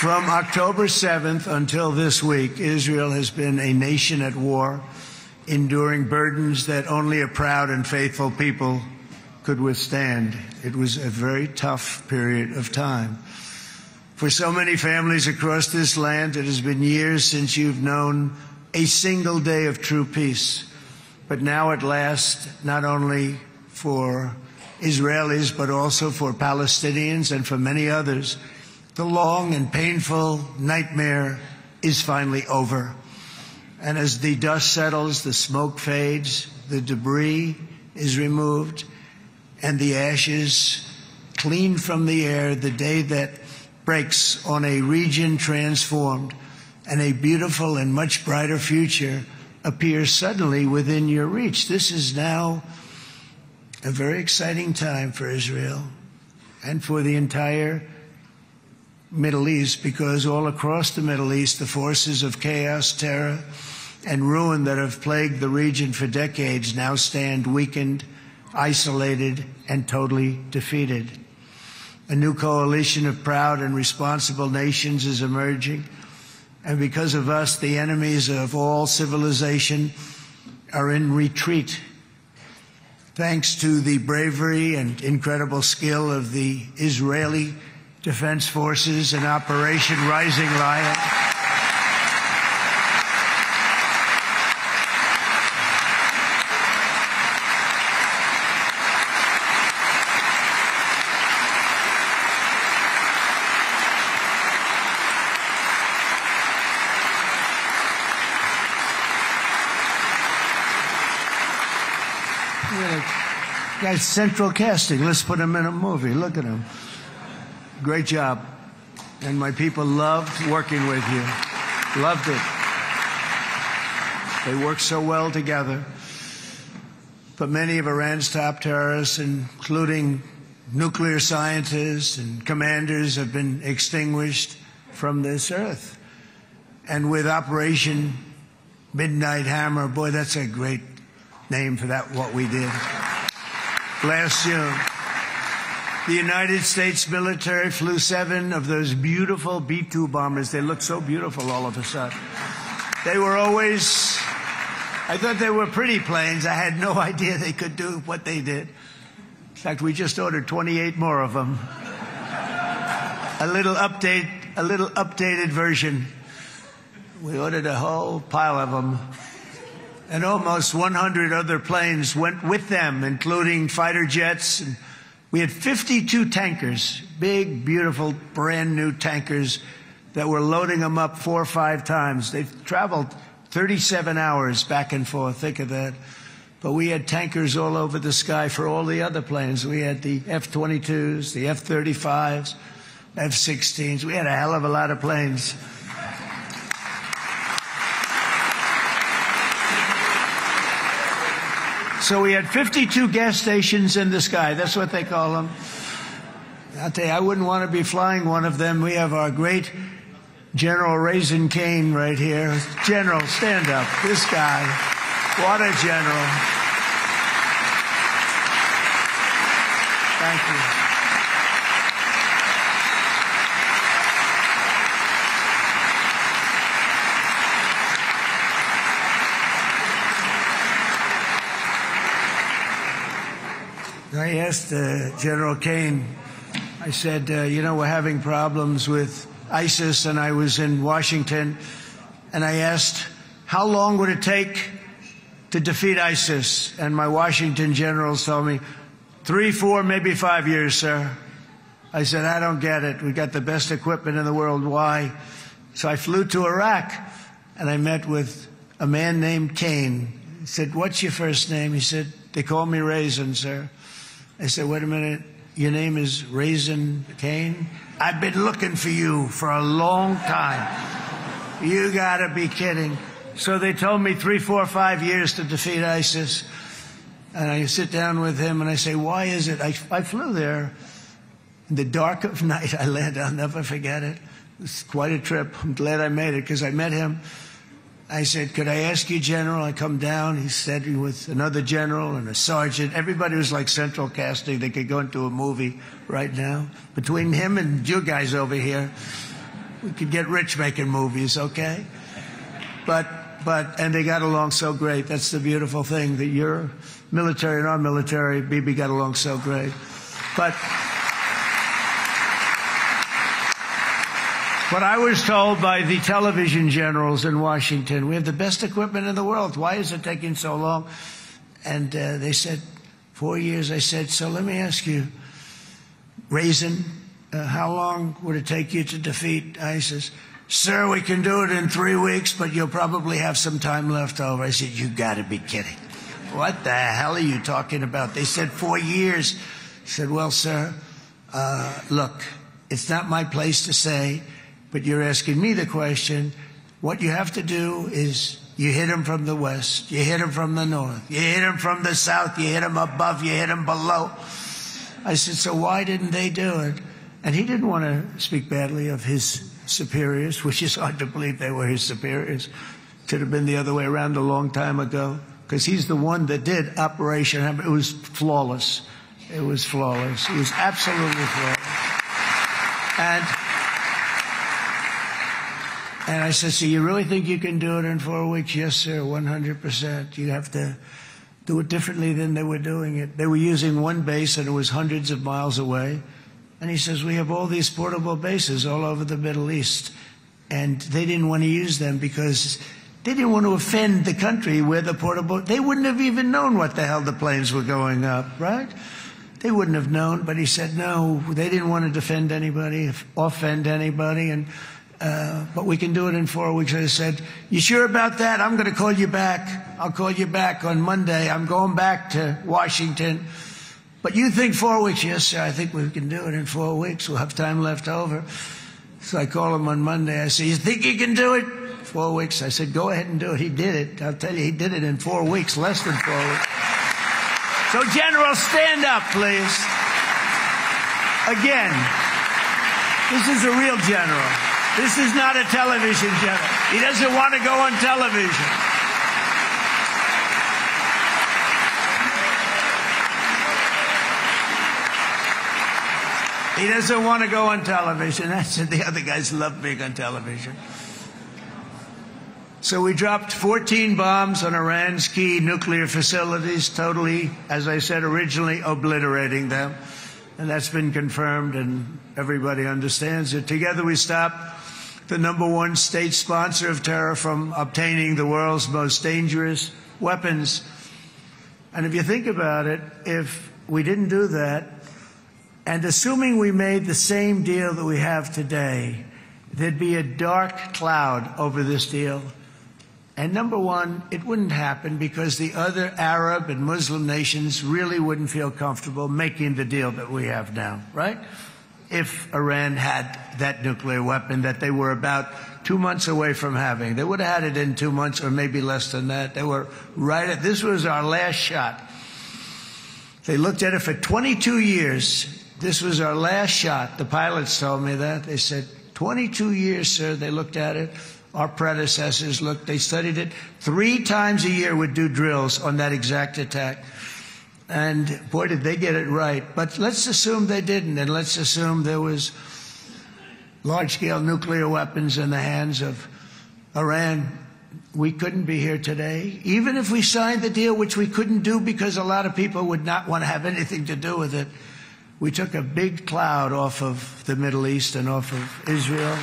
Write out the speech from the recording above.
From October 7th until this week, Israel has been a nation at war, enduring burdens that only a proud and faithful people could withstand. It was a very tough period of time. For so many families across this land, it has been years since you've known a single day of true peace. But now at last, not only for Israelis, but also for Palestinians and for many others, the long and painful nightmare is finally over. And as the dust settles, the smoke fades, the debris is removed, and the ashes cleaned from the air, the day that breaks on a region transformed, and a beautiful and much brighter future appears suddenly within your reach. This is now a very exciting time for Israel and for the entire Middle East, because all across the Middle East, the forces of chaos, terror, and ruin that have plagued the region for decades now stand weakened, isolated, and totally defeated. A new coalition of proud and responsible nations is emerging, and because of us, the enemies of all civilization are in retreat. Thanks to the bravery and incredible skill of the Israeli Defense Forces and Operation Rising Lion, guy's central casting. Let's put him in a movie. Look at him. Great job. And my people loved working with you. Loved it. They worked so well together. But many of Iran's top terrorists, including nuclear scientists and commanders, have been extinguished from this earth. And with Operation Midnight Hammer, boy, that's a great name for that, what we did last June. The United States military flew 7 of those beautiful B-2 bombers. They looked so beautiful all of a sudden. They were always, I thought they were pretty planes. I had no idea they could do what they did. In fact, we just ordered 28 more of them. A little updated version. We ordered a whole pile of them. And almost 100 other planes went with them, including fighter jets. And we had 52 tankers, big, beautiful, brand new tankers that were loading them up 4 or 5 times. They've traveled 37 hours back and forth. Think of that. But we had tankers all over the sky for all the other planes. We had the F-22s, the F-35s, F-16s. We had a hell of a lot of planes. So we had 52 gas stations in the sky. That's what they call them. I'll tell you, I wouldn't want to be flying one of them. We have our great General Raisin Cain right here. General, stand up. This guy. What a general. Thank you. I asked General Cain, I said, you know, we're having problems with ISIS, and I was in Washington, and I asked, how long would it take to defeat ISIS? And my Washington generals told me, 3, 4, maybe 5 years, sir. I said, I don't get it. We got the best equipment in the world. Why? So I flew to Iraq, and I met with a man named Cain. He said, what's your first name? He said, they call me Raisin, sir. I said, wait a minute, your name is Raisin Cain? I've been looking for you for a long time. You gotta be kidding. So they told me 3, 4, 5 years to defeat ISIS. And I sit down with him and I say, why is it? I flew there in the dark of night. I landed, I'll never forget it. It was quite a trip. I'm glad I made it because I met him. I said, could I ask you, General? I come down. He said, with another general and a sergeant. Everybody was like central casting. They could go into a movie right now. Between him and you guys over here. We could get rich making movies, okay? And they got along so great. That's the beautiful thing, that your military and our military, Bibi, got along so great. But I was told by the television generals in Washington, we have the best equipment in the world. Why is it taking so long? And they said, 4 years. I said, so let me ask you, Raisin, how long would it take you to defeat ISIS? Sir, we can do it in 3 weeks, but you'll probably have some time left over. I said, you got to be kidding. What the hell are you talking about? They said 4 years. I said, well, sir, look, it's not my place to say, but you're asking me the question. What you have to do is you hit him from the west, you hit him from the north, you hit him from the south, you hit him above, you hit him below. I said, so why didn't they do it? And he didn't want to speak badly of his superiors, which is hard to believe they were his superiors. Should have been the other way around a long time ago, because he's the one that did Operation Hammer. It was flawless. It was flawless. It was absolutely flawless. And I said, so you really think you can do it in 4 weeks? Yes, sir, 100%. You have to do it differently than they were doing it. They were using one base, and it was hundreds of miles away. And he says, we have all these portable bases all over the Middle East. And they didn't want to use them because they didn't want to offend the country where the portable... They wouldn't have even known what the hell the planes were going up, right? They wouldn't have known. But he said, no, they didn't want to defend anybody, offend anybody. And but we can do it in 4 weeks. I said, you sure about that? I'm going to call you back. I'll call you back on Monday. I'm going back to Washington. But you think 4 weeks? Yes, sir, I think we can do it in 4 weeks. We'll have time left over. So I call him on Monday. I said, you think you can do it? 4 weeks. I said, go ahead and do it. He did it. I'll tell you, he did it in 4 weeks, less than 4 weeks. So, General, stand up, please. Again, this is a real general. This is not a television general. He doesn't want to go on television. He doesn't want to go on television. That's it. The other guys love being on television. So we dropped 14 bombs on Iran's key nuclear facilities, totally, as I said originally, obliterating them. And that's been confirmed, and everybody understands it. Together we stopped the #1 state sponsor of terror from obtaining the world's most dangerous weapons. And if you think about it, if we didn't do that, and assuming we made the same deal that we have today, there'd be a dark cloud over this deal. And #1, it wouldn't happen because the other Arab and Muslim nations really wouldn't feel comfortable making the deal that we have now, right? If Iran had that nuclear weapon that they were about 2 months away from having. They would have had it in 2 months or maybe less than that. They were right at, this was our last shot. They looked at it for 22 years. This was our last shot. The pilots told me that. They said, 22 years, sir, they looked at it. Our predecessors looked, they studied it. 3 times a year would do drills on that exact attack. And boy, did they get it right. But let's assume they didn't, and let's assume there was large-scale nuclear weapons in the hands of Iran. We couldn't be here today. Even if we signed the deal, which we couldn't do because a lot of people would not want to have anything to do with it, we took a big cloud off of the Middle East and off of Israel.